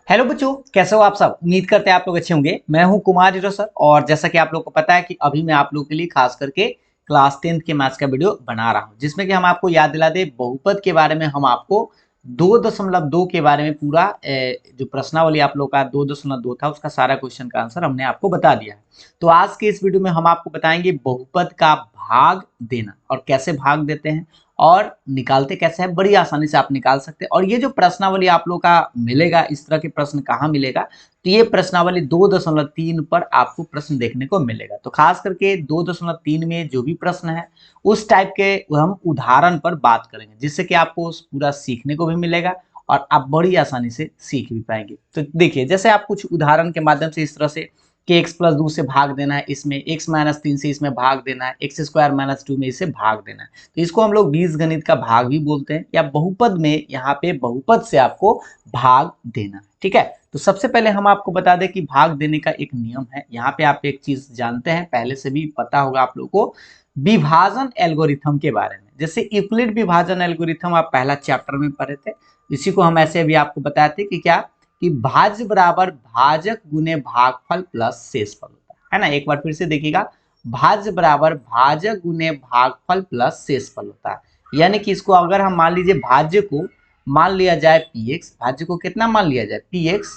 Hello बच्चों, कैसे हो आप सब। उम्मीद करते हैं आप लोग अच्छे होंगे। मैं हूं कुमार जीरो सर और जैसा कि आप लोग को पता है कि अभी मैं आप लोगों के लिए खास करके क्लास 10th के मैथ्स का वीडियो बना रहा हूं, जिसमें कि हम आपको याद दिला दे बहुपद के बारे में। हम आपको 2.2 के बारे में पूरा जो प्रश्नावली आप लोग का 2.2 था उसका सारा क्वेश्चन का आंसर हमने आपको बता दिया है। तो आज के इस वीडियो में हम आपको बताएंगे बहुपद का भाग देना और कैसे भाग देते हैं और निकालते कैसे है। बड़ी आसानी से आप निकाल सकते हैं। और ये जो प्रश्नावली आप लोग का मिलेगा, इस तरह के प्रश्न कहाँ मिलेगा, तो ये प्रश्नावली 2.3 पर आपको प्रश्न देखने को मिलेगा। तो खास करके 2.3 में जो भी प्रश्न है उस टाइप के हम उदाहरण पर बात करेंगे, जिससे कि आपको पूरा सीखने को भी मिलेगा और आप बड़ी आसानी से सीख भी पाएंगे। तो देखिए, जैसे आप कुछ उदाहरण के माध्यम से इस तरह से कि x+2 से भाग देना है, इसमें x-3 से इसमें भाग देना है, x² - 2 में इसे भाग देना है। तो इसको हम लोग बीजगणित का भाग भी बोलते हैं, या बहुपद में यहाँ पे बहुपद से आपको भाग देना। ठीक है, तो सबसे पहले हम आपको बता दें कि भाग देने का एक नियम है। यहाँ पे आप एक चीज जानते हैं, पहले से भी पता होगा आप लोगों को, विभाजन एल्गोरिथम के बारे में। जैसे यूक्लिड विभाजन एल्गोरिथम आप पहला चैप्टर में पढ़े थे, इसी को हम ऐसे भी आपको बताए थे कि क्या, कि भाज्य बराबर भाजक गुने भागफल प्लस शेषफल होता है ना। एक बार फिर से देखिएगा, भाज्य बराबर भाजक गुने भागफल प्लस शेषफल होता है। यानी कि इसको अगर हम मान लीजिए भाज्य को मान लिया जाए px, भाज्य को कितना मान लिया जाए px,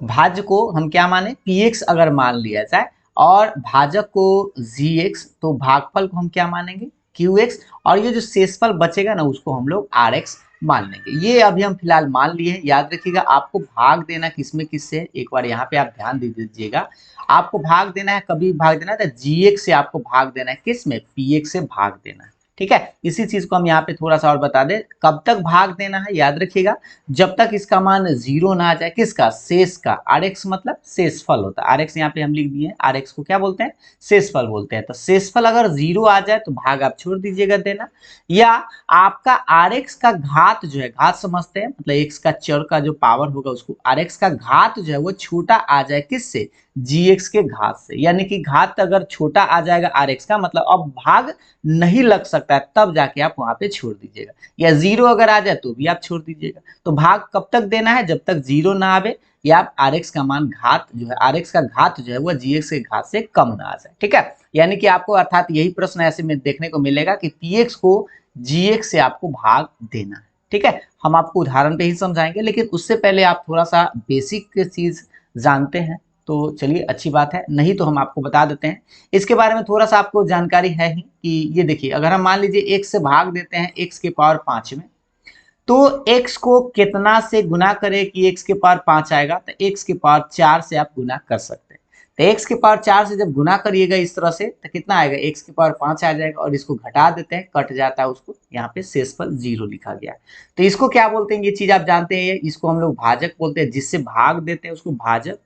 भाज्य को हम क्या माने px अगर मान लिया जाए और भाजक को gx, तो भागफल को हम क्या मानेंगे qx, और ये जो शेषफल बचेगा ना उसको हम लोग rx मान लेंगे। ये अभी हम फिलहाल मान लिए हैं। याद रखिएगा, आपको भाग देना किसमें किससे है, एक बार यहाँ पे आप ध्यान दे दीजिएगा। आपको भाग देना है, कभी भाग देना है तो gx से आपको भाग देना है, किस में, px से भाग देना है। ठीक है, इसी चीज को हम यहाँ पे थोड़ा सा और बता दें। कब तक भाग देना है, याद रखिएगा, जब तक इसका मान 0 ना आ जाए, किसका, शेष का। rx मतलब शेषफल होता है। rx यहाँ पे हम लिख दिए हैं, rx को क्या बोलते हैं, शेषफल बोलते हैं। तो शेषफल अगर 0 आ जाए तो भाग आप छोड़ दीजिएगा देना, या आपका rx का घात जो है, घात समझते हैं मतलब x का चर का जो पावर होगा उसको, rx का घात जो है वो छोटा आ जाए, किससे, gx के घात से। यानी कि घात अगर छोटा आ जाएगा rx का, मतलब अब भाग नहीं लग सकता है, तब जाके आप वहां पे छोड़ दीजिएगा। या 0 अगर आ जाए तो भी आप छोड़ दीजिएगा। तो भाग कब तक देना है, जब तक 0 ना आवे, या आप rx का मान घात जो है, rx का घात जो है वो gx के घात से कम ना आ जाए। ठीक है, यानी कि आपको अर्थात यही प्रश्न ऐसे में देखने को मिलेगा कि px को gx से आपको भाग देना है। ठीक है, हम आपको उदाहरण पे ही समझाएंगे, लेकिन उससे पहले आप थोड़ा सा बेसिक चीज जानते हैं तो चलिए अच्छी बात है, नहीं तो हम आपको बता देते हैं। इसके बारे में थोड़ा सा आपको जानकारी है ही कि ये देखिए, अगर हम मान लीजिए x से भाग देते हैं x के पावर 5 में, तो x को कितना से गुना करें कि x के पावर 5 आएगा, तो x के पावर 4 से आप गुना कर सकते हैं। तो x के पावर 4 से जब गुना करिएगा इस तरह से, तो कितना आएगा, x के पावर 5 आ जाएगा, और इसको घटा देते हैं, कट जाता है उसको, यहाँ पे शेषफल 0 लिखा गया। तो इसको क्या बोलते हैं, ये चीज आप जानते हैं, इसको हम लोग भाजक बोलते हैं। जिससे भाग देते हैं उसको भाजक,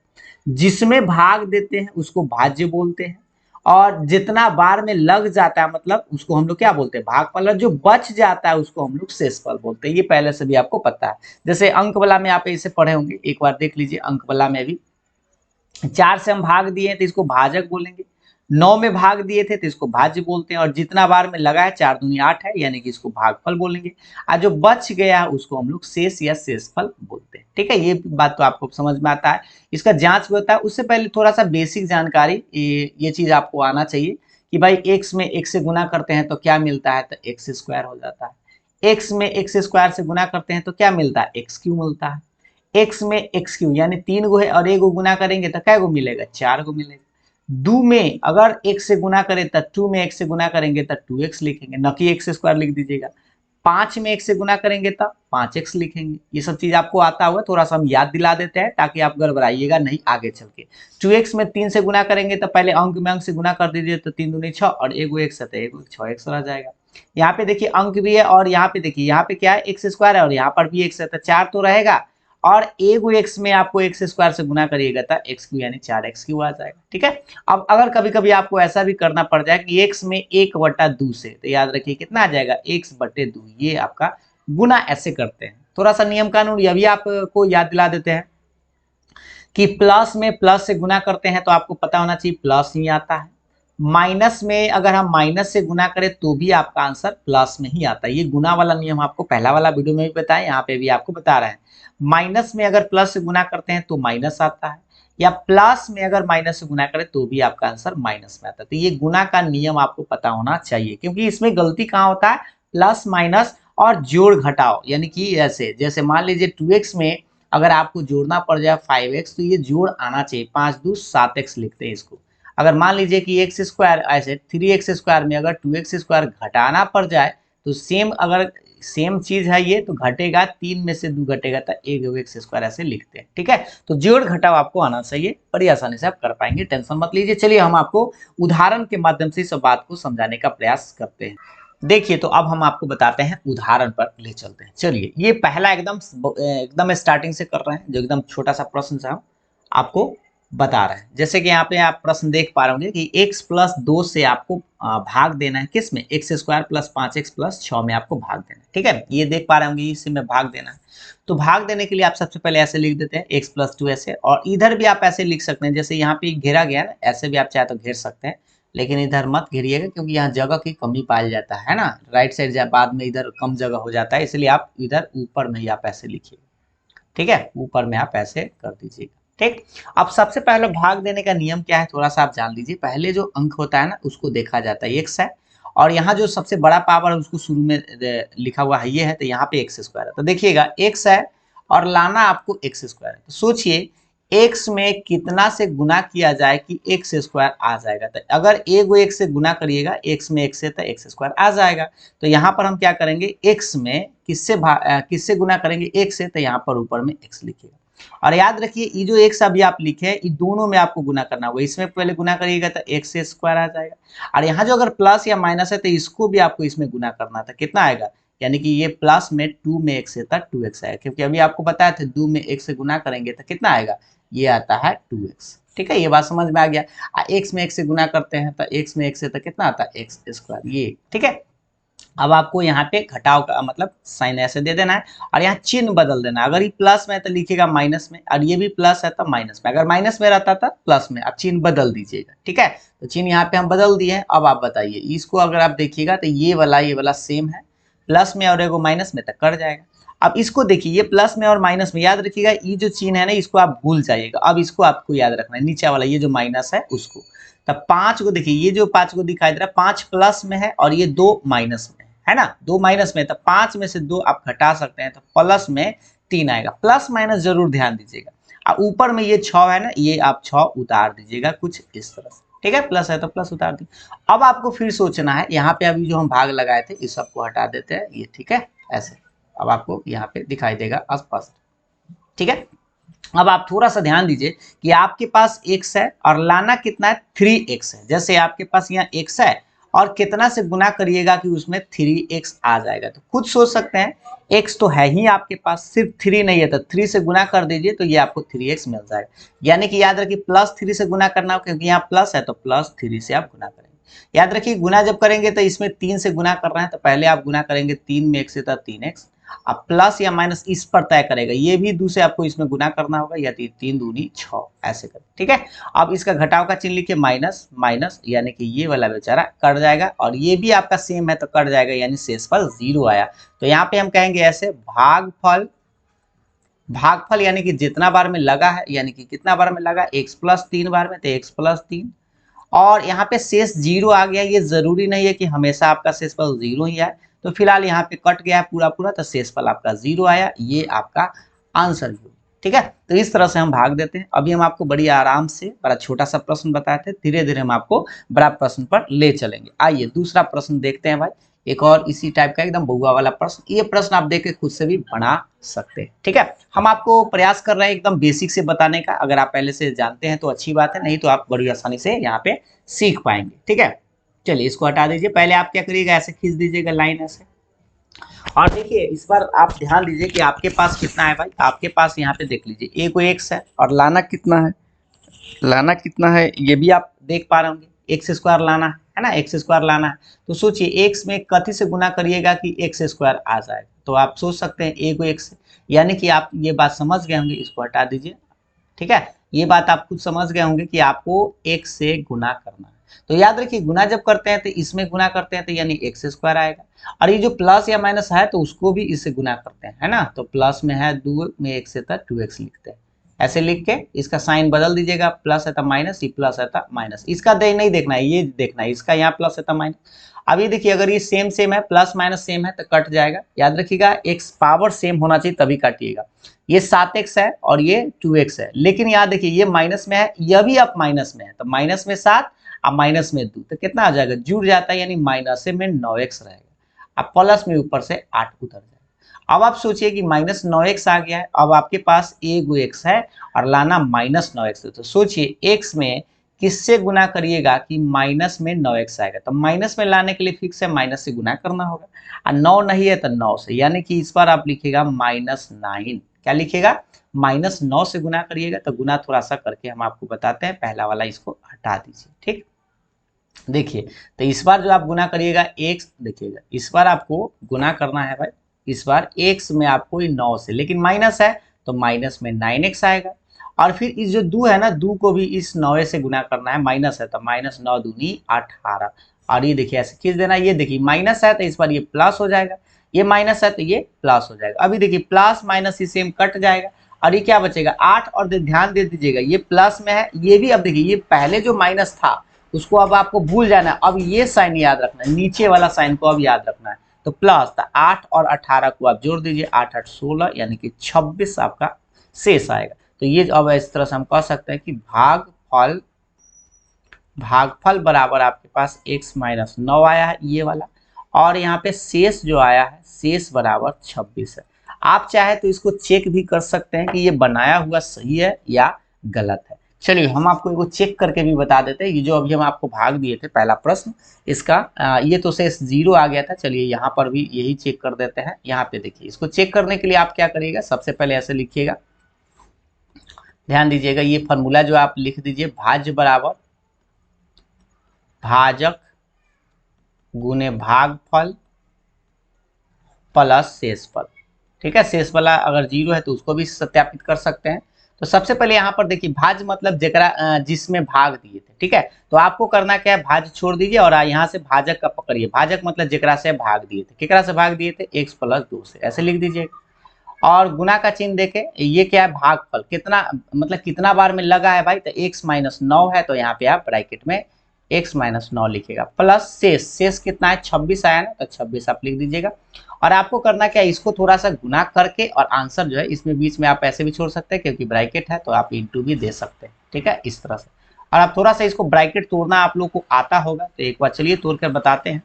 जिसमें भाग देते हैं उसको भाज्य बोलते हैं, और जितना बार में लग जाता है मतलब उसको हम लोग क्या बोलते हैं, भागफल। जो बच जाता है उसको हम लोग शेषफल बोलते हैं। ये पहले से भी आपको पता है। जैसे अंक वाला में आप इसे पढ़े होंगे, एक बार देख लीजिए। अंक वाला में भी 4 से हम भाग दिए तो इसको भाजक बोलेंगे, 9 में भाग दिए थे तो इसको भाज्य बोलते हैं, और जितना बार में लगा है 4 दूनी 8 है, यानी कि इसको भागफल बोलेंगे। और जो बच गया है उसको हम लोग शेष या शेषफल बोलते हैं। ठीक है, ये बात तो आपको समझ में आता है। इसका जांच भी होता है। उससे पहले थोड़ा सा बेसिक जानकारी, ये चीज आपको आना चाहिए कि भाई x में x से गुना करते हैं तो क्या मिलता है, तो एक्स स्क्वायर हो जाता है। x में x स्क्वायर से गुना करते हैं तो क्या मिलता है, एक्स क्यू मिलता है। x में एक्स क्यू यानी 3 गो है, और 1 गो गुना करेंगे तो कै गो मिलेगा, 4 गो मिलेगा। 2 में अगर x से गुना करें तो 2 में x से गुना करेंगे तो 2x लिखेंगे, न कि एक्स स्क्वायर लिख दीजिएगा। 5 में x से गुना करेंगे तो 5x लिखेंगे। ये सब चीज आपको आता हुआ, थोड़ा सा हम याद दिला देते हैं ताकि आप गड़बड़ाइएगा नहीं आगे चल के। 2x में 3 से गुना करेंगे तो पहले अंक में अंक से गुना कर दीजिए, तो 3 दूनी 6, और 1 गो x है तो 1 गो 6x रह जाएगा। यहाँ पे देखिए अंक भी है, और यहाँ पे देखिए, यहाँ पे क्या है, एक्स स्क्वायर है, और यहाँ पर भी x है तो 4 तो रहेगा, और एगो x में आपको एक्स स्क्वायर से गुना करिएगा तो एक्स क्यू यानी 4x क्यू आ जाएगा। ठीक है, अब अगर कभी कभी आपको ऐसा भी करना पड़ जाए कि x में 1/2 से, तो याद रखिए कितना आ जाएगा, x/2। ये आपका गुना ऐसे करते हैं। थोड़ा सा नियम कानून ये भी आपको याद दिला देते हैं कि प्लस में प्लस से गुना करते हैं तो आपको पता होना चाहिए प्लस ही आता है, माइनस में अगर हम माइनस से गुना करें तो भी आपका आंसर प्लस में ही आता है। ये गुना वाला नियम आपको पहला वाला वीडियो में भी बताया, यहाँ पे भी आपको बता रहे हैं। माइनस में अगर प्लस से गुना करते हैं तो माइनस आता है, या प्लस में अगर माइनस से गुना करें तो भी आपका आंसर माइनस में आता है। तो ये गुना का नियम आपको पता होना चाहिए, क्योंकि इसमें गलती कहाँ होता है, प्लस माइनस और जोड़ घटाओ, यानी कि ऐसे जैसे मान लीजिए 2x में अगर आपको जोड़ना पड़ जाए 5x, तो ये जोड़ आना चाहिए, 5 दूनी 7x लिखते हैं इसको। अगर मान लीजिए कि एक्स स्क्वायर ऐसे 3x स्क्वायर में अगर 2x स्क्वायर घटाना पड़ जाए, तो सेम अगर सेम चीज है ये, तो घटेगा 3 में से 2 घटेगा तो एक एक्स स्क्वायर ऐसे लिखते हैं। ठीक है, तो जोड़ घटाव आपको आना चाहिए, बड़ी आसानी से आप कर पाएंगे, टेंशन मत लीजिए। चलिए हम आपको उदाहरण के माध्यम से इस बात को समझाने का प्रयास करते हैं। देखिए, तो अब हम आपको बताते हैं, उदाहरण पर ले चलते हैं। चलिए, ये पहला एकदम एकदम स्टार्टिंग से कर रहे हैं, जो एकदम छोटा सा प्रश्न था आपको बता रहे हैं। जैसे कि यहाँ पे आप प्रश्न देख पा रहे होंगे कि x प्लस 2 से आपको भाग देना है, किस में, x square plus 5x plus 6 में आपको भाग देना है। ठीक है, ये देख पा रहे होंगे, इसी में भाग देना है। तो भाग देने के लिए आप सबसे पहले ऐसे लिख देते हैं x प्लस 2 ऐसे, और इधर भी आप ऐसे लिख सकते हैं, जैसे यहाँ पे घेरा गया ना, ऐसे भी आप चाहे तो घेर सकते हैं, लेकिन इधर मत घेरिएगा क्योंकि यहाँ जगह की कमी पाया जाता है ना, राइट साइड बाद में इधर कम जगह हो जाता है, इसलिए आप इधर ऊपर में ही आप ऐसे लिखिए। ठीक है, ऊपर में आप ऐसे कर दीजिएगा। ठीक, अब सबसे पहले भाग देने का नियम क्या है, थोड़ा सा आप जान लीजिए। पहले जो अंक होता है ना, उसको देखा जाता है, एक्स है, और यहाँ जो सबसे बड़ा पावर है उसको शुरू में लिखा हुआ है ये है, तो यहाँ पे एक्स स्क्वायर है। तो देखिएगा एक्स है और लाना आपको एक्स स्क्वायर है, तो सोचिए एक्स में कितना से गुना किया जाए कि एक्स स्क्वायर आ जाएगा। तो अगर एक से गुना करिएगा, एक्स में एक्स से, तो एक्स स्क्वायर आ जाएगा। तो यहाँ पर हम क्या करेंगे, एक्स में किससे गुना करेंगे, एक से, तो यहाँ पर ऊपर में एक्स लिखिएगा। और याद रखिए, ये जो एक्स अभी आप लिखे हैं, ये दोनों में आपको गुना करना होगा। इसमें पहले गुना करिएगा तो एक्स स्क्वायर आ जाएगा, और यहाँ जो अगर प्लस या माइनस है तो इसको भी आपको इसमें गुना करना था, कितना आएगा, यानी कि ये प्लस में 2 में एक्स से था 2x आएगा, क्योंकि अभी आपको बताया था 2 में x से गुना करेंगे तो कितना आएगा, ये आता है 2x। ठीक है, ये बात समझ में आ गया। x में x से गुना करते हैं तो x में x से तो कितना आता है, एक्स स्क्वायर, ये। ठीक है, अब आपको यहाँ पे घटाव का मतलब साइन ऐसे दे देना है, और यहाँ चिन्ह बदल देना है। अगर ये प्लस में है तो लिखिएगा माइनस में, और ये भी प्लस है तो माइनस में, अगर माइनस में रहता था प्लस में, अब चिन्ह बदल दीजिएगा। ठीक है, तो चिन्ह यहाँ पे हम बदल दिए हैं। अब आप बताइए, इसको अगर आप देखिएगा तो ये वाला सेम है, प्लस में और एगो माइनस में, तो कट जाएगा। अब इसको देखिए, ये प्लस में और माइनस में, याद रखिएगा ये जो चिन्ह है ना, इसको आप भूल जाइएगा। अब इसको आपको याद रखना है, नीचे वाला ये जो माइनस है उसको। तब 5 को देखिए, ये जो 5 को दिखाई दे रहा है, 5 प्लस में है और ये 2 माइनस में है ना, 2 माइनस में, तो 5 में से 2 आप घटा सकते हैं, तो प्लस में 3 आएगा। प्लस माइनस जरूर ध्यान दीजिएगा। अब ऊपर में ये 6 है ना, ये आप 6 उतार दीजिएगा कुछ इस तरह से। ठीक है, प्लस है तो प्लस उतार दी। अब आपको फिर सोचना है, यहाँ पे अभी जो हम भाग लगाए थे इस सबको हटा देते हैं, ये। ठीक है, ऐसे अब आपको यहाँ पे दिखाई देगा स्पष्ट। ठीक है, अब आप थोड़ा सा ध्यान दीजिए कि आपके पास x है और लाना कितना है, 3x है। जैसे आपके पास यहाँ x है और कितना से गुना करिएगा कि उसमें 3x आ जाएगा, तो खुद सोच सकते हैं, x तो है ही आपके पास, सिर्फ 3 नहीं है, तो 3 से गुना कर दीजिए तो ये आपको 3x मिल जाएगा। यानी कि याद रखिए, प्लस 3 से गुना करना हो, क्योंकि यहाँ प्लस है तो प्लस 3 से आप गुना करेंगे। याद रखिए, गुना जब करेंगे तो इसमें 3 से गुना कर रहे हैं, तो पहले आप गुना करेंगे 3 में x से, तो 3x। अब प्लस या माइनस इस पर तय करेगा, ये भी 2 से आपको इसमें गुना करना होगा, या 3 दूनी 6 ऐसे करें। ठीक है, अब इसका घटाव का चिन्ह लिखिए, माइनस माइनस, यानी कि ये वाला बेचारा कट जाएगा, और ये भी आपका सेम है तो कट जाएगा, यानी शेषफल 0 आया। तो यहाँ पे हम कहेंगे ऐसे, भागफल, भागफल यानी कि जितना बार में लगा है, यानी कि कितना बार में लगा, x प्लस 3 बार में, तो x प्लस 3, और यहाँ पे शेष 0 आ गया। ये जरूरी नहीं है कि हमेशा आपका शेषफल 0 ही आए, तो फिलहाल यहाँ पे कट गया पूरा पूरा, तो शेषफल आपका 0 आया, ये आपका आंसर भी। ठीक है, तो इस तरह से हम भाग देते हैं। अभी हम आपको बड़ी आराम से बड़ा छोटा सा प्रश्न बताए थे, धीरे धीरे हम आपको बड़ा प्रश्न पर ले चलेंगे। आइए दूसरा प्रश्न देखते हैं भाई, एक और इसी टाइप का एकदम बहुआ वाला प्रश्न। ये प्रश्न आप देख के खुद से भी बना सकते हैं। ठीक है, हम आपको प्रयास कर रहे हैं एकदम बेसिक से बताने का। अगर आप पहले से जानते हैं तो अच्छी बात है, नहीं तो आप बड़ी आसानी से यहाँ पे सीख पाएंगे। ठीक है, चलिए इसको हटा दीजिए। पहले आप क्या करिएगा, ऐसे खींच दीजिएगा लाइन ऐसे, और देखिए इस बार आप ध्यान दीजिए कि आपके पास कितना है भाई। आपके पास यहाँ पे देख लीजिए, एक को एक्स है और लाना कितना है, लाना कितना है ये भी आप देख पा रहे होंगे, एक्स स्क्वायर लाना है ना, एक्स स्क्वायर लाना है। तो सोचिए एक्स में कथी से गुना करिएगा कि एक्स स्क्वायर आ जाएगा, तो आप सोच सकते हैं एक को एक्स, यानी कि आप ये बात समझ गए होंगे, इसको हटा दीजिए। ठीक है, ये बात आप खुद समझ गए होंगे कि आपको x से गुना करना है। तो याद रखिए गुना जब करते हैं तो इसमें गुना करते हैं तो यानी एक्स स्क्वायर आएगा, और ये जो प्लस या माइनस है तो उसको भी इससे गुना करते हैं, है ना। तो प्लस में है 2 में x है तो 2x लिखते हैं। ऐसे लिख के इसका साइन बदल दीजिएगा, प्लस है तो माइनस, ये प्लस है तो माइनस, इसका नहीं देखना है, ये देखना है इसका, यहाँ प्लस है तो माइनस। अब ये देखिए अगर ये सेम सेम है, प्लस माइनस सेम है तो कट जाएगा। याद रखिएगा एक्स पावर सेम होना चाहिए तभी काटिएगा। ये 7x है और ये 2x है, लेकिन याद देखिए ये माइनस में है, यह भी अब माइनस में है, तो माइनस में 7 अब माइनस में 2 तो कितना आ जाएगा, जुड़ जाता है, यानी माइनस में 9x रहेगा। अब प्लस में ऊपर से 8 उतर जाएगा। अब आप सोचिए कि माइनस 9x आ गया है, अब आपके पास एक x है और लाना माइनस 9x है, तो सोचिए x में किससे गुना करिएगा कि माइनस में 9x आएगा, तो माइनस में लाने के लिए फिक्स है माइनस से गुना करना होगा, और 9 नहीं है तो 9 से, यानी कि इस बार आप लिखिएगा -9। क्या लिखिएगा, -9 से गुना करिएगा। तो गुना थोड़ा सा करके हम आपको बताते हैं, पहला वाला इसको हटा दीजिए, ठीक। देखिए तो इस बार जो आप गुना करिएगा x, देखिएगा इस बार आपको गुना करना है भाई, इस बार x में आपको 9 से, लेकिन माइनस है तो माइनस में 9x आएगा, और फिर इस जो 2 है ना, 2 को भी इस 9 से गुना करना है, माइनस है तो माइनस 9 दूनी 18, और ये देखिए ऐसे खींच देना। ये देखिए माइनस है तो इस बार ये प्लस हो जाएगा, ये माइनस है तो ये प्लस हो जाएगा। अभी देखिए प्लस माइनस इस सेम कट जाएगा, और ये क्या बचेगा 8, और ध्यान दे दीजिएगा ये प्लस में है, ये भी अब देखिए ये पहले जो माइनस था उसको अब आपको भूल जाना है, अब ये साइन याद रखना है, नीचे वाला साइन को अब याद रखना है। तो प्लस 8 और 18 को आप जोड़ दीजिए, 8 8 16 यानी कि 26 आपका शेष आएगा। तो ये अब इस तरह से हम कह सकते हैं कि भागफल बराबर आपके पास x माइनस 9 आया है ये वाला, और यहाँ पे शेष जो आया है शेष बराबर 26 है। आप चाहे तो इसको चेक भी कर सकते हैं कि ये बनाया हुआ सही है या गलत है। चलिए हम आपको एक चेक करके भी बता देते हैं। ये जो अभी हम आपको भाग दिए थे पहला प्रश्न, इसका ये तो शेष 0 आ गया था। चलिए यहाँ पर भी यही चेक कर देते हैं। यहाँ पे देखिए, इसको चेक करने के लिए आप क्या करिएगा, सबसे पहले ऐसे लिखिएगा, ध्यान दीजिएगा, ये फॉर्मूला जो आप लिख दीजिए, भाज्य बराबर भाजक गुने भागफल प्लस शेषफल। ठीक है, शेषफल अगर 0 है तो उसको भी सत्यापित कर सकते हैं। तो सबसे पहले यहाँ पर देखिए, भाज्य मतलब जरा जिसमें भाग दिए थे। ठीक है, तो आपको करना क्या है, भाज्य छोड़ दीजिए और यहाँ से भाजक का पकड़िए। भाजक मतलब जरा से भाग दिए थे, केकरा से भाग दिए थे, x + 2 से, ऐसे लिख दीजिए। और गुना का चिन्ह देके, ये क्या है, भागफल कितना मतलब कितना बार में लगा है भाई, तो x - 9 है, तो यहाँ पे आप ब्रैकेट में x - 9 लिखेगा, प्लस शेष कितना है, 26 आया ना, तो 26 आप लिख दीजिएगा। और आपको करना क्या है, इसको थोड़ा सा गुना करके, और आंसर जो है इसमें बीच में आप ऐसे भी छोड़ सकते हैं क्योंकि ब्रैकेट है, तो आप इंटू भी दे सकते हैं। ठीक है, इस तरह से। और आप थोड़ा सा इसको ब्रैकेट तोड़ना आप लोग को आता होगा, तो एक बार चलिए तोड़ कर बताते हैं।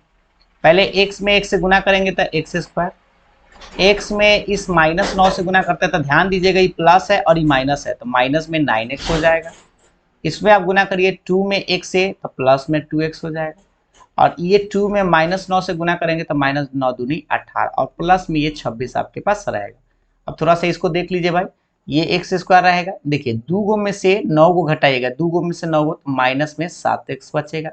पहले x में x से गुना करेंगे तो x², x में इस -9 से गुना करते हैं, तो ध्यान दीजिएगा ये प्लस है और ये माइनस है, तो माइनस में 9x हो जाएगा। इसमें आप गुना करिए 2 में x से, तो प्लस में 2x हो जाएगा। और ये 2 में -9 से गुना करेंगे तो -9 दूनी 18, और प्लस में ये 26 आपके पास रहेगा। अब थोड़ा सा इसको देख लीजिए भाई, ये x² रहेगा। देखिए 2 गो में से 9 को घटाइएगा, 2 गो में से 9 गो, तो माइनस में 7x बचेगा।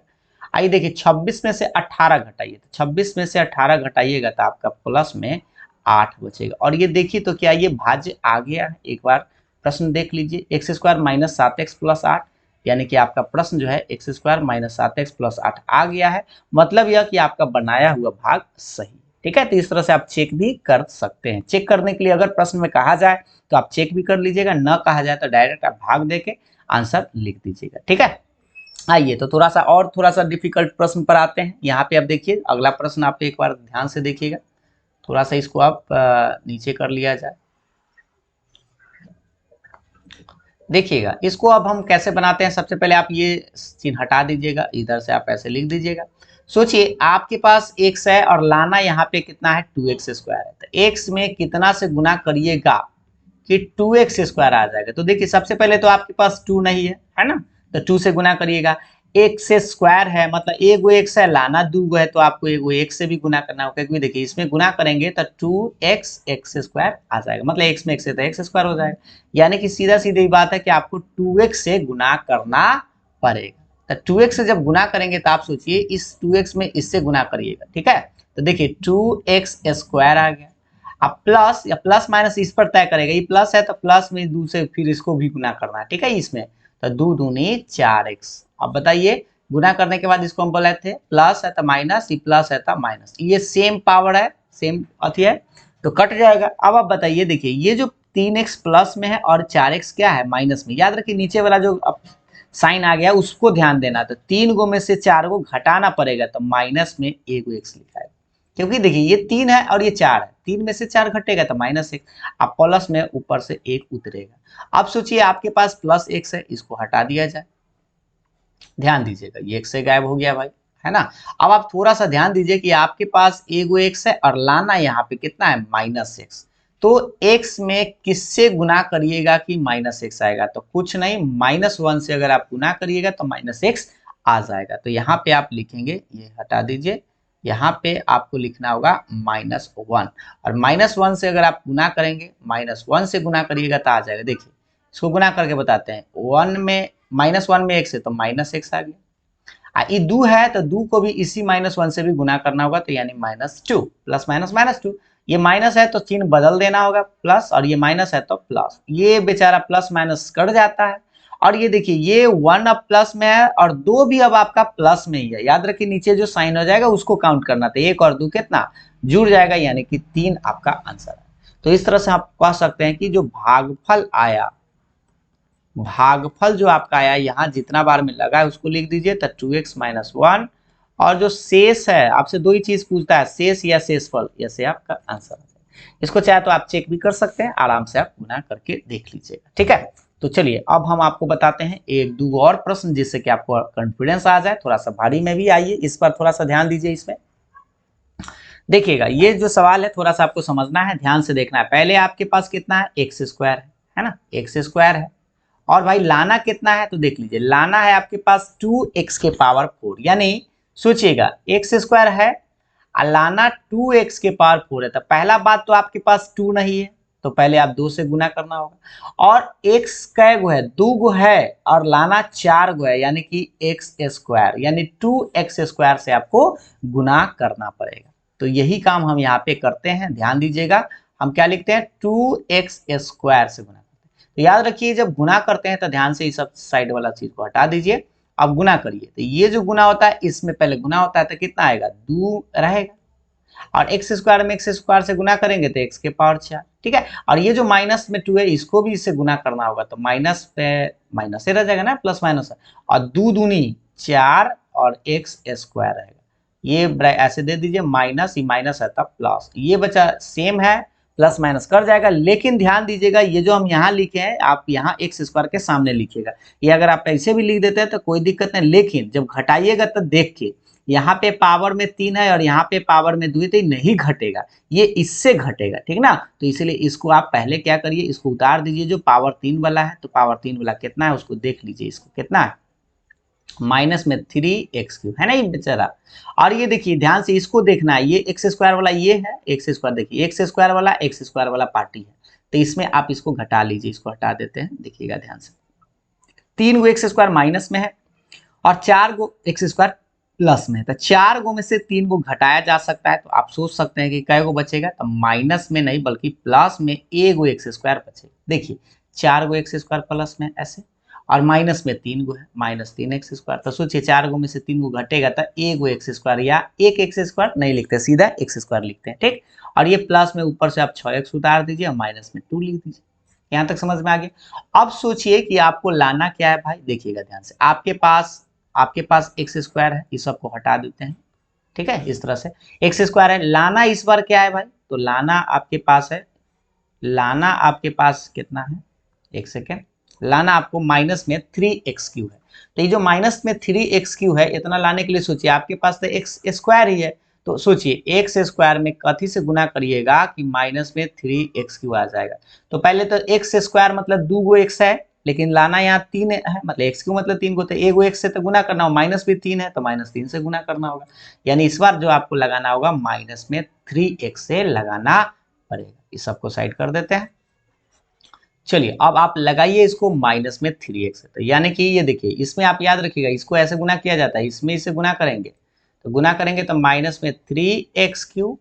आइए देखिए 26 में से 18 घटाइए, तो 26 में से 18 घटाइएगा तो आपका प्लस में 8 बचेगा। और ये देखिए तो क्या ये भाज्य आ गया है, एक बार प्रश्न देख लीजिए, x² - 7x + 8, यानी कि आपका प्रश्न जो है x² - 7x + 8 आ गया है। मतलब यह कि आपका बनाया हुआ भाग सही। ठीक है, तो इस तरह से आप चेक भी कर सकते हैं। चेक करने के लिए अगर प्रश्न में कहा जाए तो आप चेक भी कर लीजिएगा, न कहा जाए तो डायरेक्ट आप भाग देके आंसर लिख दीजिएगा। ठीक है, आइए तो थोड़ा सा डिफिकल्ट प्रश्न पर आते हैं। यहाँ पे अब देखिए अगला प्रश्न, आप एक बार ध्यान से देखिएगा, थोड़ा सा इसको आप नीचे कर लिया जाए। देखिएगा इसको अब हम कैसे बनाते हैं। सबसे पहले आप ये चिन्ह हटा दीजिएगा, इधर से आप ऐसे लिख दीजिएगा। सोचिए आपके पास x है और लाना यहाँ पे कितना है, 2x² है, तो x में कितना से गुना करिएगा कि 2x² आ जाएगा। तो देखिए सबसे पहले तो आपके पास 2 नहीं है ना, तो 2 से गुना करिएगा। x² है मतलब एगो x है, लाना 2 गो है, तो आपको एगो x से भी गुना करना होगा, क्योंकि देखिए इसमें गुना करेंगे तो 2x x² आ जाएगा, मतलब x में x है तो x² हो जाएगा। यानी कि सीधा सीधी बात है कि आपको 2x से गुना करना पड़ेगा। तो 2x से जब गुना करेंगे तो आप सोचिए इस 2x में इससे गुना करिएगा। ठीक है, तो देखिए 2x² आ गया। अब प्लस या प्लस माइनस इस पर तय करेगा, ये प्लस है तो प्लस में दूसरे फिर इसको भी गुना करना है, ठीक है। इसमें तो 2 दूनी 4x। अब बताइए गुना करने के बाद इसको हम बोले थे प्लस है तो माइनस, ये प्लस है तो माइनस, ये सेम पावर है, सेम अथी है तो कट जाएगा। अब आप बताइए, देखिए ये जो 3x प्लस में है और 4x क्या है माइनस में, याद रखिए नीचे वाला जो साइन आ गया उसको ध्यान देना। तो 3 गो में से 4 को घटाना पड़ेगा तो माइनस में 1 x लिखा है, क्योंकि देखिए ये 3 है और ये 4 है, 3 में से 4 घटेगा तो -1, अब प्लस में ऊपर से 1 उतरेगा। अब सोचिए आपके पास प्लस x है, इसको हटा दिया जाए, ध्यान दीजिएगा ये x से गायब हो गया भाई, है ना। अब आप थोड़ा सा ध्यान दीजिए कि आपके पास एगो x है और लाना यहाँ पे कितना है -x, तो x में किससे गुना करिएगा कि -x आएगा, तो कुछ नहीं, -1 से अगर आप गुना करिएगा तो -x आ जाएगा। तो यहाँ पे आप लिखेंगे, ये हटा दीजिए, यहाँ पे आपको लिखना होगा -1, और -1 से अगर आप गुना करेंगे, -1 से गुना करिएगा तो आ जाएगा। देखिए इसको गुना करके बताते हैं, 1 में -1 में x है तो -x आ गया, ये 2 है तो 2 को भी इसी -1 से भी गुना करना होगा, तो यानी -2, प्लस माइनस -2, ये माइनस है तो चिन्ह बदल देना होगा प्लस, और ये माइनस है तो प्लस, ये बेचारा प्लस माइनस कट जाता है। और ये देखिए ये 1 अब प्लस में है और 2 भी अब आपका प्लस में ही है, याद रखिए नीचे जो साइन हो जाएगा उसको काउंट करना था, 1 और 2 कितना जुड़ जाएगा, यानी कि 3 आपका आंसर है। तो इस तरह से आप कह सकते हैं कि जो भागफल आया, भागफल जो आपका आया यहाँ जितना बार में लगा है उसको लिख दीजिए, तो 2x - 1, और जो शेष है आपसे दो ही चीज पूछता है, शेष या शेषफल, ऐसे आपका आंसर है। इसको चाहे तो आप चेक भी कर सकते हैं, आराम से आप गुना करके देख लीजिएगा, ठीक है। तो चलिए अब हम आपको बताते हैं एक दो और प्रश्न, जिससे कि आपको कॉन्फिडेंस आ जाए, थोड़ा सा भारी में भी आइए, इस पर थोड़ा सा ध्यान दीजिए। इसमें देखिएगा ये जो सवाल है थोड़ा सा आपको समझना है, ध्यान से देखना है। पहले आपके पास कितना है, x स्क्वायर है ना, x स्क्वायर है, और भाई लाना कितना है तो देख लीजिए, लाना है आपके पास 2x के पावर 4, यानी सोचिएगा x स्क्वायर है और लाना 2x के पावर 4 है, तो पहला बात तो आपके पास 2 नहीं है, तो पहले आप 2 से गुना करना होगा, और x कै गो है, 2 गो है, और लाना 4 गो है, यानी कि x स्क्वायर, यानी 2x स्क्वायर से आपको गुना करना पड़ेगा। तो यही काम हम यहाँ पे करते हैं, ध्यान दीजिएगा, हम क्या लिखते हैं 2x स्क्वायर से गुना। तो याद रखिए जब गुना करते हैं तो ध्यान से इस सब साइड वाला चीज को हटा दीजिए, अब गुना करिए, तो ये जो गुना होता है इसमें पहले गुना होता है तो कितना आएगा, 2 रहेगा, और x स्क्वायर में x स्क्वायर से गुना करेंगे तो x के पावर 4, ठीक है। और ये जो माइनस में 2 है इसको भी इससे गुना करना होगा, तो माइनस पे माइनस से रह जाएगा ना, प्लस माइनस, और 2 दूनी 4 और x स्क्वायर रहेगा, ये ऐसे दे दीजिए, माइनस, ये माइनस है तब प्लस, ये बचा सेम है, प्लस माइनस कर जाएगा। लेकिन ध्यान दीजिएगा ये जो हम यहाँ लिखे हैं आप यहाँ x स्क्वायर के सामने लिखिएगा, ये अगर आप ऐसे भी लिख देते हैं तो कोई दिक्कत नहीं, लेकिन जब घटाइएगा तो देख के, यहाँ पे पावर में 3 है और यहाँ पे पावर में 2 है, तो नहीं घटेगा, ये इससे घटेगा, ठीक ना। तो इसलिए इसको आप पहले क्या करिए, इसको उतार दीजिए, जो पावर 3 वाला है, तो पावर 3 वाला कितना है उसको देख लीजिए, इसको कितना है, माइनस में 3x3 है ना ये बेचारा। और ये देखिए ध्यान से इसको देखना है, ये x स्क्वायर वाला ये है x स्क्वायर, देखिए x स्क्वायर वाला पार्टी है, तो इसमें आप इसको घटा लीजिए, इसको हटा देते हैं, देखिएगा ध्यान से, 3 गो x स्क्वायर माइनस में है और 4 गो x स्क्वायर प्लस में है, तो 4 गो में से 3 गो घटाया जा सकता है, तो आप सोच सकते हैं कि कै गो बचेगा, तो माइनस में नहीं बल्कि प्लस में एक गो x स्क्वायर बचेगा। देखिए 4 गो x स्क्वायर प्लस में ऐसे, और माइनस में 3 गो है, -3x स्क्वायर, तो सोचिए 4 गो में से 3 गो घटेगा तो 1 गो x स्क्वायर, या एक x स्क्वायर नहीं लिखते, सीधा x स्क्वायर लिखते हैं, ठीक। और ये प्लस में ऊपर से आप 6x उतार दीजिए और माइनस में 2 लिख दीजिए, यहाँ तक समझ में आ गया। अब सोचिए कि आपको लाना क्या है भाई, देखिएगा ध्यान से, आपके पास x स्क्वायर है, इस सबको हटा देते हैं, ठीक है, इस तरह से x स्क्वायर है, लाना इस बार क्या है भाई, तो लाना आपके पास है, लाना आपके पास कितना है, एक सेकेंड, लाना आपको माइनस में 3x3 है, तो ये जो माइनस में 3x3 है, इतना लाने के लिए सोचिए आपके पास तो x स्क्वायर ही है, तो सोचिए x स्क्वायर में कथी से गुना करिएगा कि माइनस में 3x3 आ जाएगा। तो पहले तो x स्क्वायर मतलब 2 गो x है, लेकिन लाना यहाँ 3 है, मतलब x3 मतलब 3 को, तो 1 गो x से तो गुना करना होगा, माइनस भी 3 है तो -3 से गुना करना होगा, यानी इस बार जो आपको लगाना होगा माइनस में 3x से लगाना पड़ेगा। इस सबको साइड कर देते हैं, चलिए अब आप लगाइए इसको, माइनस में 3x है, तो यानी कि ये देखिए इसमें आप याद रखिएगा इसको ऐसे गुना किया जाता है, इसमें इसे गुना करेंगे तो माइनस में 3x3,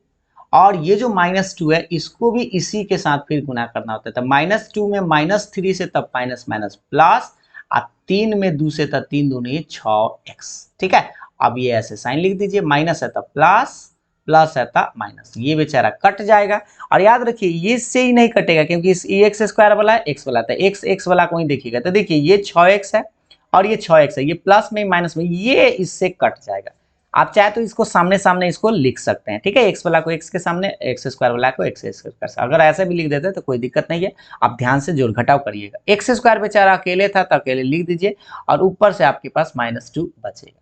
और ये जो -2 है इसको भी इसी के साथ फिर गुना करना होता है। तो -2 में -3 से तब माइनस माइनस प्लस, और 3 में 2 से तब 3 दूनी 6x। ठीक है, अब ये ऐसे साइन लिख दीजिए, माइनस है तब प्लस, प्लस है तब माइनस, ये बेचारा कट जाएगा। और याद रखिए ये से ही नहीं कटेगा क्योंकि इस एक्स स्क्वायर वाला है, एक्स वाला था, एक्स वाला को ही देखिएगा। तो देखिए ये 6x है और ये 6x है, ये प्लस में माइनस में, ये इससे कट जाएगा। आप चाहे तो इसको सामने सामने इसको लिख सकते हैं। ठीक है, एक्स वाला को एक्स के सामने, एक्स स्क्वायर वाला को एक्स स्क्वायर, अगर ऐसे भी लिख देते हैं तो कोई दिक्कत नहीं है। आप ध्यान से जोड़ घटाव करिएगा। एक्स स्क्वायर बेचारा अकेले था तो अकेले लिख दीजिए, और ऊपर से आपके पास -2 बचेगा।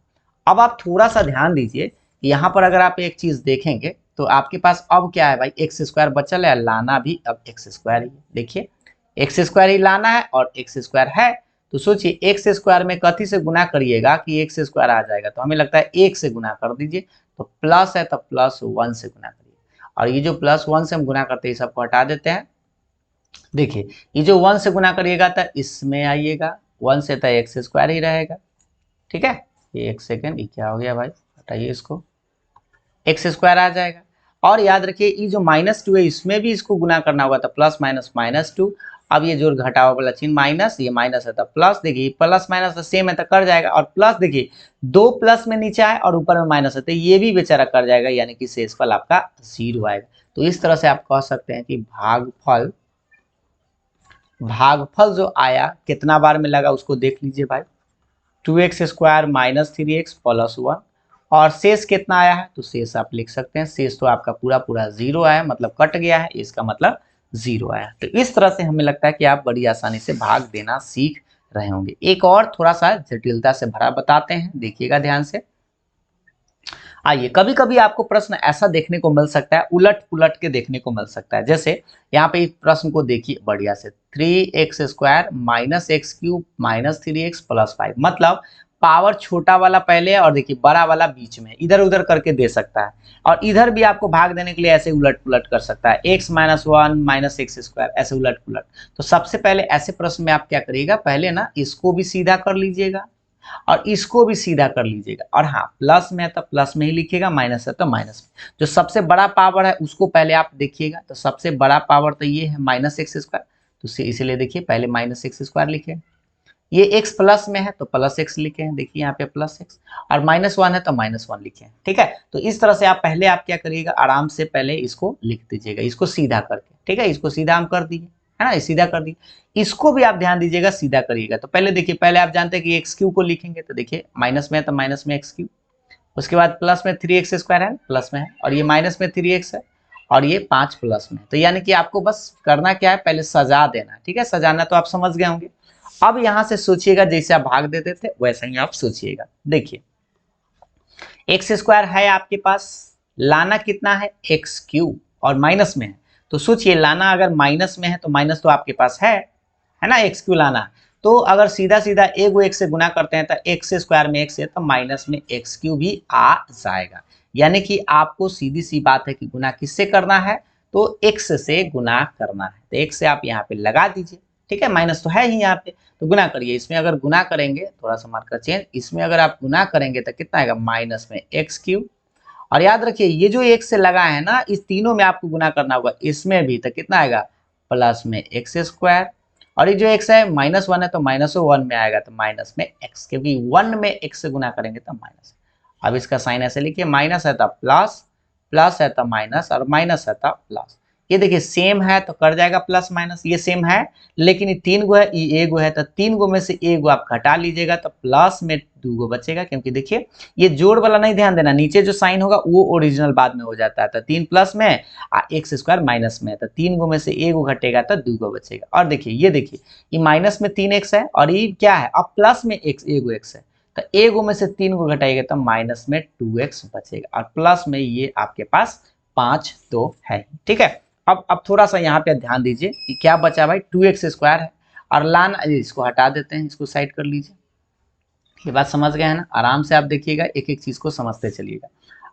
अब आप थोड़ा सा ध्यान दीजिए कि यहाँ पर अगर आप एक चीज देखेंगे तो आपके पास अब क्या है भाई, एक्स स्क्वायर बचल है, लाना भी अब एक्स स्क्वायर ही। देखिए एक्स स्क्वायर ही लाना है और एक्स स्क्वायर है, तो सोचिए एक्स स्क्वायर में कथी से गुना करिएगा कि एक्स स्क्वायर आ जाएगा, तो हमें लगता है 1 से गुना कर दीजिए। तो प्लस है तो +1 से गुना करिए, और ये जो +1 से हम गुना करते हैं सबको हटा देते हैं। देखिए ये जो 1 से गुना करिएगा तो इसमें आइएगा, 1 से तो एक्स स्क्वायर ही रहेगा। ठीक है, ये एक सेकेंड, ये क्या हो गया भाई, हटाइए इसको, एक्स स्क्वायर आ जाएगा। और याद रखिए ये जो -2 है इसमें भी इसको गुना करना होगा, तो प्लस माइनस -2। अब ये जोड़ घटाव वाला चिन्ह माइनस, ये माइनस है तो प्लस, देखिए प्लस माइनस तो सेम है तो कर जाएगा, और प्लस देखिए 2 प्लस में नीचे आए और ऊपर में माइनस है तो ये भी बेचारा कर जाएगा, यानी कि शेषफल आपका 0 आएगा। तो इस तरह से आप कह सकते हैं कि भागफल जो आया कितना बार में लगा उसको देख लीजिए भाई, 2x स्क्वायर -3x + 1, और शेष कितना आया है, तो शेष आप लिख सकते हैं, शेष तो आपका पूरा पूरा 0 आया, मतलब कट गया है, इसका मतलब 0 आया। तो इस तरह से हमें लगता है कि आप बड़ी आसानी से भाग देना सीख रहे होंगे। एक और थोड़ा सा जटिलता से भरा बताते हैं, देखिएगा ध्यान से। आइए, कभी कभी आपको प्रश्न ऐसा देखने को मिल सकता है, उलट पुलट के देखने को मिल सकता है। जैसे यहाँ पे इस प्रश्न को देखिए बढ़िया से, 3x स्क्वायर -x³ -3x + 5, मतलब पावर छोटा वाला पहले और देखिए बड़ा वाला बीच में, इधर उधर करके दे सकता है। और इधर भी आपको भाग देने के लिए ऐसे उलट पुलट कर सकता है, x - 1 -x स्क्वायर, ऐसे उलट पुलट। तो सबसे पहले ऐसे प्रश्न में आप क्या करिएगा, पहले ना इसको भी सीधा कर लीजिएगा और इसको भी सीधा कर लीजिएगा, और हाँ प्लस में है तो प्लस में ही लिखिएगा, माइनस है तो माइनस में। जो सबसे बड़ा पावर है उसको पहले आप देखिएगा, तो सबसे बड़ा पावर तो ये है -x स्क्वायर, तो इसीलिए देखिए पहले -x स्क्वायर लिखे। ये x प्लस में है तो +x लिखे हैं, देखिए यहाँ पे +x, और -1 है तो -1 लिखे हैं। ठीक है, तो इस तरह से आप पहले आप क्या करिएगा, आराम से पहले इसको लिख दीजिएगा, इसको सीधा करके। ठीक है, इसको सीधा हम कर दिए, है ना, सीधा कर दिए। इसको भी आप ध्यान दीजिएगा, सीधा करिएगा। तो पहले देखिए, पहले आप जानते हैं कि x³ को लिखेंगे, तो देखिए माइनस में है तो माइनस में x³, उसके बाद प्लस में 3x स्क्वायर है, प्लस में है, और ये माइनस में 3x है, और ये 5 प्लस में। तो यानी कि आपको बस करना क्या है, पहले सजा देना। ठीक है, सजाना तो आप समझ गए होंगे। अब यहां से सोचिएगा, जैसे आप भाग देते थे वैसे ही आप सोचिएगा। देखिए एक्स स्क्वायर है आपके पास, लाना कितना है x³ और माइनस में है, तो सोचिए लाना अगर माइनस में है तो माइनस तो आपके पास है ना, x³ लाना है। तो अगर सीधा सीधा एगो x से गुना करते हैं तो एक्स स्क्वायर में x है तो माइनस में x³ भी आ जाएगा। यानी कि आपको सीधी सी बात है कि गुना किससे करना है, तो x से गुना करना है। तो x से आप यहाँ पे लगा दीजिए। ठीक है, माइनस तो है ही यहाँ पे, तो गुना करिए। इसमें अगर गुना करेंगे, थोड़ा सा मार्कर चेंज, इसमें अगर आप गुना करेंगे तो कितना आएगा, माइनस में x³। और याद रखिए ये जो x से लगा है ना, इस तीनों में आपको गुना करना होगा, इसमें भी तो कितना आएगा, प्लस में x स्क्वायर, और ये जो x है -1 है तो -1 में आएगा, तो माइनस में x, क्योंकि 1 में x से गुना करेंगे तो माइनस। अब इसका साइन ऐसे लिखिए, माइनस है तो प्लस, प्लस है तो माइनस, और माइनस है तो प्लस। ये देखिए सेम है तो कर जाएगा प्लस माइनस, ये सेम है, लेकिन ये 3 गो है, ये एगो है, तो 3 गो में से एगो आप घटा लीजिएगा तो प्लस में 2 गो बचेगा। क्योंकि देखिए ये जोड़ वाला नहीं ध्यान देना, नीचे जो साइन होगा वो ओरिजिनल बाद में हो जाता है। तो 3 प्लस में एक्स स्क्वायर माइनस में है, तो 3 गो में से एगो घटेगा तो 2 गो बचेगा। और देखिए ये देखिए ये माइनस में 3x है, और ये क्या है, अब प्लस में एगो x है, तो एगो में से 3 को घटाइएगा तो माइनस में 2x बचेगा, और प्लस में ये आपके पास 5 तो है। ठीक है, अब थोड़ा सा यहाँ पे ध्यान दीजिए कि क्या बचा भाई, 2x स्क्वायर है, और लाना, इसको हटा देते हैं, इसको साइड कर लीजिए। ये बात समझ गए हैं ना, आराम से आप देखिएगा, एक एक चीज को समझते चलिएगा।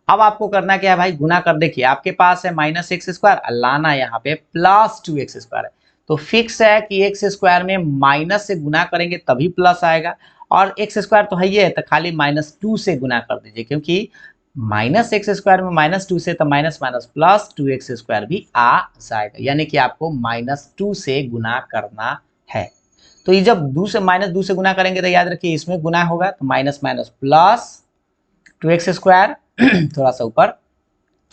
अब आपको करना क्या है भाई, गुना कर देखिए, आपके पास है -x स्क्वायर, लाना यहाँ पे +2x स्क्वायर है। तो फिक्स है कि x स्क्वायर में माइनस से गुना करेंगे तभी प्लस आएगा, और x स्क्वायर तो है ही है, तो खाली -2 से गुना कर दीजिए, क्योंकि माइनस एक्स स्क्वायर में माइनस टू से तो minus minus plus two x square भी आ जाएगा, यानी कि आपको माइनस टू से गुना करना है। तो ये जब माइनस दो से गुना करेंगे तो याद रखिए इसमें गुना होगा, तो minus minus plus two x square थोड़ा सा ऊपर।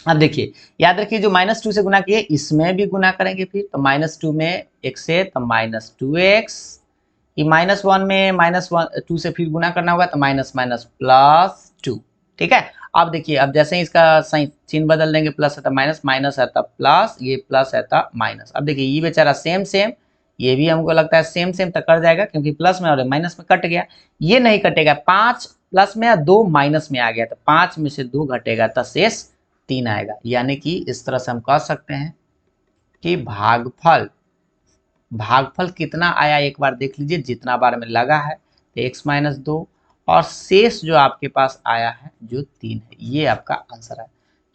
अब देखिए याद रखिए जो माइनस टू से गुना किए इसमें भी गुना करेंगे, फिर तो माइनस टू में एक्स से तो माइनस टू एक्स, ये माइनस वन में माइनस वन टू से फिर गुना करना होगा तो माइनस माइनस प्लस टू। ठीक है, अब देखिए अब जैसे ही इसका चिन्ह बदल देंगे, प्लस है तो माइनस, माइनस है तो प्लस, ये प्लस है तो माइनस। अब देखिए ये बेचारा सेम सेम, ये भी हमको लगता है सेम सेम तो कर जाएगा क्योंकि प्लस में और माइनस में कट गया, ये नहीं कटेगा, 5 प्लस में या 2 माइनस में आ गया तो 5 में से 2 घटेगा तो शेष 3 आएगा। यानी कि इस तरह से हम कह सकते हैं कि भागफल कितना आया एक बार देख लीजिए, जितना बार में लगा है तो x माइनस 2 और शेष जो आपके पास आया है जो 3 है, ये आपका आंसर है।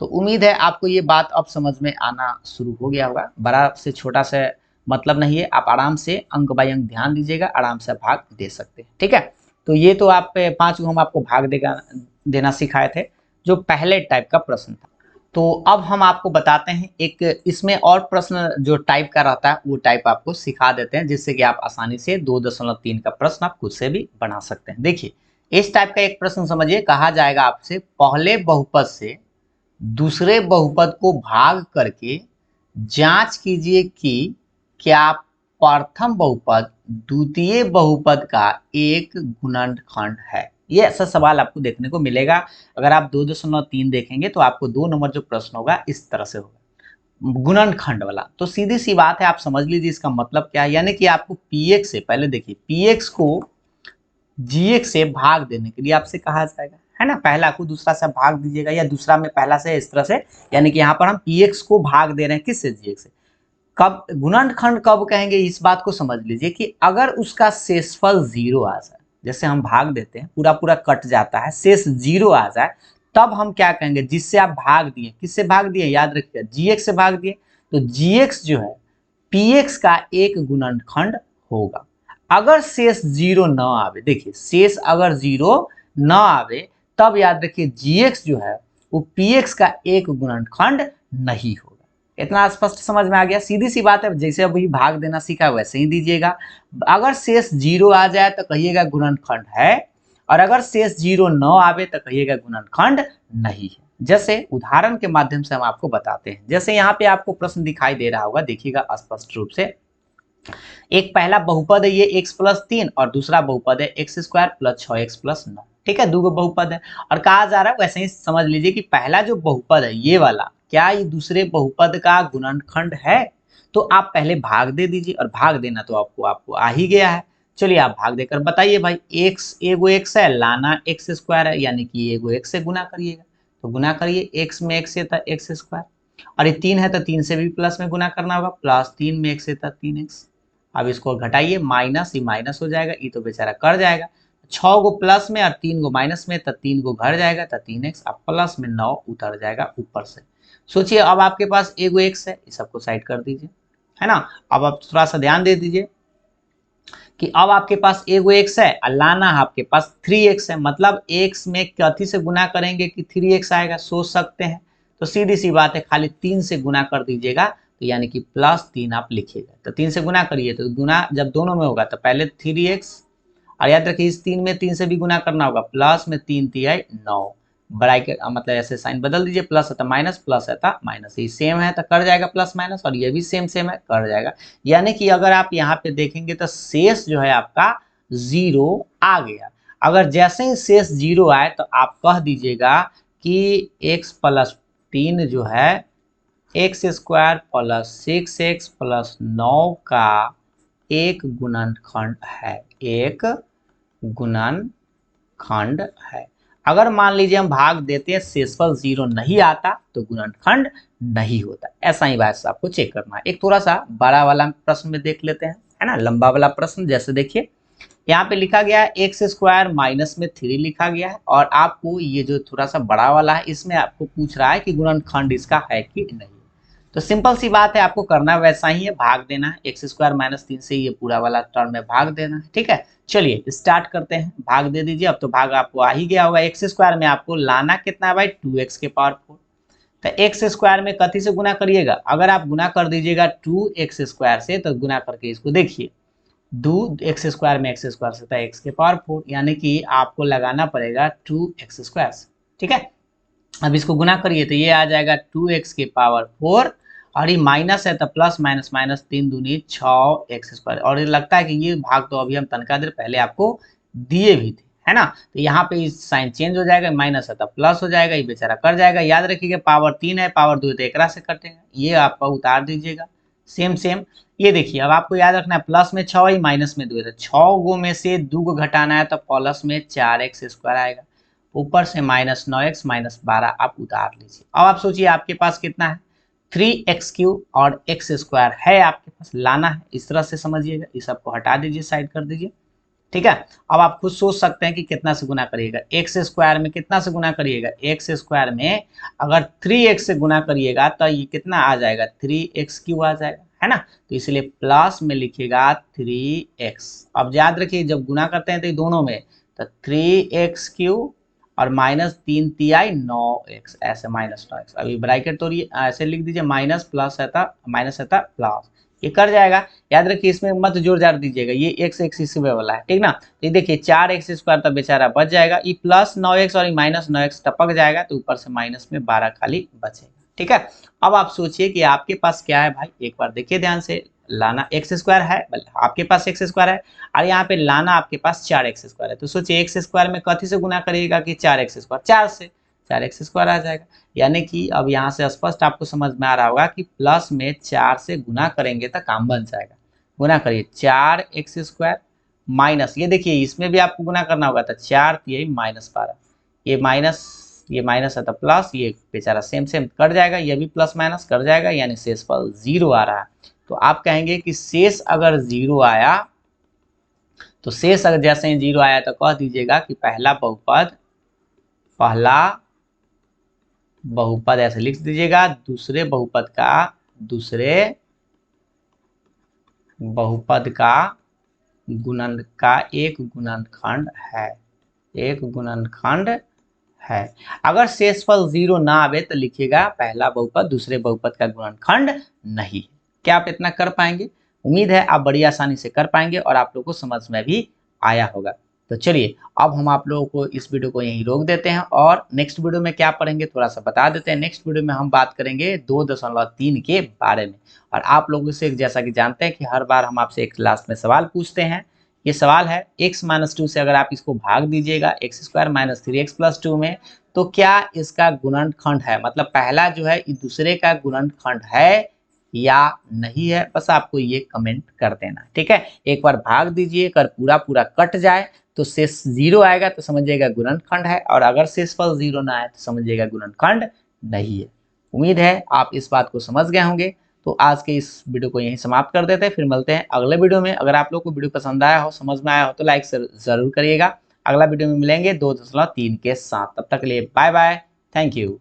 तो उम्मीद है आपको ये बात अब समझ में आना शुरू हो गया होगा। बड़ा से छोटा से मतलब नहीं है, आप आराम से अंक बाय अंक ध्यान दीजिएगा, आराम से भाग दे सकते हैं। ठीक है, तो ये तो आप 5 हम आपको भाग देना सिखाए थे जो पहले टाइप का प्रश्न था। तो अब हम आपको बताते हैं एक इसमें और प्रश्न जो टाइप का रहता है वो टाइप आपको सिखा देते हैं, जिससे कि आप आसानी से 2.3 का प्रश्न आप खुद से भी बना सकते हैं। देखिए इस टाइप का एक प्रश्न समझिए, कहा जाएगा आपसे पहले बहुपद से दूसरे बहुपद को भाग करके जांच कीजिए कि क्या प्रथम बहुपद द्वितीय बहुपद का एक गुणनखंड है। ये ऐसा सवाल आपको देखने को मिलेगा। अगर आप 2.3 देखेंगे तो आपको 2 नंबर जो प्रश्न होगा इस तरह से होगा, गुणनखंड वाला। तो सीधी सी बात है, आप समझ लीजिए इसका मतलब क्या है। यानी कि आपको px से, पहले देखिए px को gx से भाग देने के लिए आपसे कहा जाएगा, है ना, पहला को दूसरा से भाग दीजिएगा या दूसरा में पहला से, इस तरह से। यानी कि यहाँ पर हम px को भाग दे रहे हैं किससे, gx से। कब गुणनखंड कब कहेंगे, इस बात को समझ लीजिए कि अगर उसका शेषफल 0 आ जाए, जैसे हम भाग देते हैं पूरा पूरा कट जाता है, शेष 0 आ जाए, तब हम क्या कहेंगे, जिससे आप भाग दिए, किससे भाग दिए, याद रखिए gx से भाग दिए, तो gx जो है px का एक गुणनखंड होगा। अगर शेष 0 न आवे, देखिए शेष अगर 0 न आवे तब याद रखिए gx जो है वो px का एक गुणनखंड नहीं होगा। इतना स्पष्ट समझ में आ गया, सीधी सी बात है, जैसे अभी भाग देना सीखा वैसे ही दीजिएगा। अगर शेष 0 आ जाए तो कहिएगा गुणनखंड है, और अगर शेष 0 न आवे तो कहिएगा गुणनखंड नहीं है। जैसे उदाहरण के माध्यम से हम आपको बताते हैं, जैसे यहाँ पे आपको प्रश्न दिखाई दे रहा होगा, देखिएगा स्पष्ट रूप से। एक पहला बहुपद है ये x प्लस 3 और दूसरा बहुपद है x square plus 6x plus 9। ठीक है, दो बहुपद है और कहा जा रहा है, वैसे ही समझ लीजिए कि पहला जो बहुपद है ये वाला, क्या ये दूसरे बहुपद का गुणनखंड है। तो आप पहले भाग दे दीजिए, और भाग देना तो आपको आ ही गया है। चलिए आप भाग देकर बताइए भाई, एगो x है, लाना x स्क्वायर है, यानी कि एगो x से गुना करिएगा, तो गुना करिए, x में x से था x स्क्वायर, और ये 3 है तो 3 से भी प्लस में गुना करना होगा, प्लस 3 में x से था 3x। अब इसको घटाइए, माइनस ही माइनस हो जाएगा, ये तो बेचारा कर जाएगा, 6 गो प्लस में और 3 गो माइनस में, तो 3 गो घर जाएगा तो 3x, अब प्लस में 9 उतर जाएगा ऊपर से। सोचिए अब आपके पास एगो x है, इस सबको साइड कर दीजिए, है ना। अब आप थोड़ा सा ध्यान दे दीजिए कि अब आपके पास एगो x है और लाना आपके पास 3x है, मतलब x में कथी से गुना करेंगे कि 3x आएगा, सोच सकते हैं। तो सीधी सी बात है, खाली 3 से गुना कर दीजिएगा, तो यानी कि प्लस 3 आप लिखिएगा। तो 3 से गुना करिए, तो गुना जब दोनों में होगा तो पहले 3x, और याद रखिए इस 3 में 3 से भी गुना करना होगा, प्लस में 3 3 9, बड़ाई के मतलब ऐसे साइन बदल दीजिए, प्लस है तो माइनस, प्लस है तो माइनस, ये सेम है तो कर जाएगा प्लस माइनस, और ये भी सेम सेम है कर जाएगा। यानी कि अगर आप यहाँ पे देखेंगे तो शेष जो है आपका 0 आ गया। अगर जैसे ही शेष 0 आए तो आप कह दीजिएगा कि x प्लस 3 जो है x square plus 6x plus 9 का एक गुणनखंड है, एक गुणनखंड है। अगर मान लीजिए हम भाग देते हैं, शेषफल 0 नहीं आता तो गुणनखंड नहीं होता। ऐसा ही बात आपको चेक करना है। एक थोड़ा सा बड़ा वाला प्रश्न में देख लेते हैं, है ना, लंबा वाला प्रश्न। जैसे देखिए यहाँ पे लिखा गया है एक्स स्क्वायर माइनस में 3 लिखा गया है, और आपको ये जो थोड़ा सा बड़ा वाला है इसमें आपको पूछ रहा है कि गुणनखंड इसका है कि नहीं। तो सिंपल सी बात है, आपको करना वैसा ही है, भाग देना है। एक्स स्क्वायर माइनस 3 से ये पूरा वाला टर्म में भाग देना है। ठीक है, चलिए स्टार्ट करते हैं। भाग दे दीजिए। अब तो भाग आपको आ ही गया होगा। एक्स स्क्वायर में आपको लाना कितना है भाई, 2x के पावर 4। तो एक्स स्क्वायर में कथी से गुना करिएगा, अगर आप गुना कर दीजिएगा 2x स्क्वायर से, तो गुना करके इसको देखिए, 2x स्क्वायर में एक्स स्क्वायर से था x के पावर 4, यानी कि आपको लगाना पड़ेगा 2x स्क्वायर से। ठीक है, अब इसको गुना करिए तो ये आ जाएगा 2x के पावर 4, और ये माइनस है तो प्लस माइनस माइनस 3 दूनी 6x स्क्वायर। और ये लगता है कि ये भाग तो अभी हम तनका देर पहले आपको दिए भी थे, है ना। तो यहाँ पे इस साइन चेंज हो जाएगा, माइनस है तो प्लस हो जाएगा, ये बेचारा कर जाएगा। याद रखिएगा पावर 3 है, पावर 2 है तो एकरा से कटेगा, ये आपका उतार दीजिएगा। सेम सेम ये देखिए, अब आपको याद रखना है प्लस में 6 है, माइनस में 2 है, तो 6 गो में से 2 को घटाना है तो प्लस में 4x स्क्वायर आएगा, ऊपर से माइनस 9x माइनस 12 आप उतार लीजिए। अब आप सोचिए आपके पास कितना है, 3x³ और x स्क्वायर है आपके पास, लाना है। इस तरह से समझिएगा, इस सबको हटा दीजिए, साइड कर दीजिए। ठीक है, अब आप खुद सोच सकते हैं कि कितना से गुना करिएगा। एक्स स्क्वायर में कितना से गुना करिएगा, एक्स स्क्वायर में अगर 3x से गुना करिएगा तो ये कितना आ जाएगा, 3x³ आ जाएगा, है ना। तो इसलिए प्लस में लिखिएगा 3x। अब याद रखिए जब गुना करते हैं तो दोनों में, तो 3x³ और माइनस 3 तिहाई 9x, ऐसे माइनस 9x। अभी ब्रैकेट तोड़िए, ऐसे लिख दीजिए, माइनस प्लस है था, माइनस है था प्लस, ये कर जाएगा। याद रखिए इसमें मत जोड़ जाड़ दीजिएगा, ये x इसी वाला है, ठीक ना। तो ये देखिए 4x स्क्वायर तो बेचारा बच जाएगा, ये प्लस 9x और माइनस 9x टपक जाएगा, तो ऊपर से माइनस में 12 खाली बचेगा। ठीक है, अब आप सोचिए कि आपके पास क्या है भाई, एक बार देखिए ध्यान से। लाना एक्स स्क्वायर है, आपके पास एक्स स्क्वायर है, और यहाँ पे लाना आपके पास 4x स्क्वायर है। तो सोचिए एक्स स्क्वायर में कथी से गुना करिएगा कि 4x स्क्वायर, 4 से 4x स्क्वायर आ जाएगा। यानी कि अब यहाँ से स्पष्ट आपको समझ में आ रहा होगा कि प्लस में 4 से गुना करेंगे तो काम बन जाएगा। गुना करिए 4x स्क्वायर माइनस, ये देखिए इसमें भी आपको गुना करना होगा, तो 4 तिहाई माइनस 12, ये माइनस है तो प्लस, ये बेचारा सेम सेम कर जाएगा, ये भी प्लस माइनस कर जाएगा, यानी शेषफल 0 आ रहा है। तो आप कहेंगे कि शेष अगर 0 आया, तो शेष अगर जैसे ही 0 आया तो कह दीजिएगा कि पहला बहुपद ऐसे लिख दीजिएगा, दूसरे बहुपद गुणन का एक गुणनखंड है, एक गुणनखंड है। अगर शेषफल 0 ना आवे तो लिखिएगा पहला बहुपद दूसरे बहुपद का गुणनखंड नहीं। क्या आप इतना कर पाएंगे? उम्मीद है आप बड़ी आसानी से कर पाएंगे और आप लोगों को समझ में भी आया होगा। तो चलिए अब हम आप लोगों को इस वीडियो को यहीं रोक देते हैं, और नेक्स्ट वीडियो में क्या पढ़ेंगे थोड़ा सा बता देते हैं। नेक्स्ट वीडियो में हम बात करेंगे 2.3 के बारे में। और आप लोगों से जैसा कि जानते हैं कि हर बार हम आपसे एक लास्ट में सवाल पूछते हैं। ये सवाल है x-2 से अगर आप इसको भाग दीजिएगा x square minus 3x plus 2 में, तो क्या इसका गुणनखंड है, मतलब पहला जो है ये दूसरे का गुणनखंड है या नहीं है। बस आपको ये कमेंट कर देना, ठीक है। एक बार भाग दीजिए, अगर पूरा पूरा कट जाए तो शेष 0 आएगा तो समझिएगा गुणनखंड है, और अगर शेषफल 0 ना आए तो समझिएगा गुणनखंड नहीं है। उम्मीद है आप इस बात को समझ गए होंगे। तो आज के इस वीडियो को यहीं समाप्त कर देते हैं, फिर मिलते हैं अगले वीडियो में। अगर आप लोग को वीडियो पसंद आया हो, समझ में आया हो, तो लाइक जरूर करिएगा। अगला वीडियो में मिलेंगे 2.3 के साथ। तब तक के लिए बाय बाय, थैंक यू।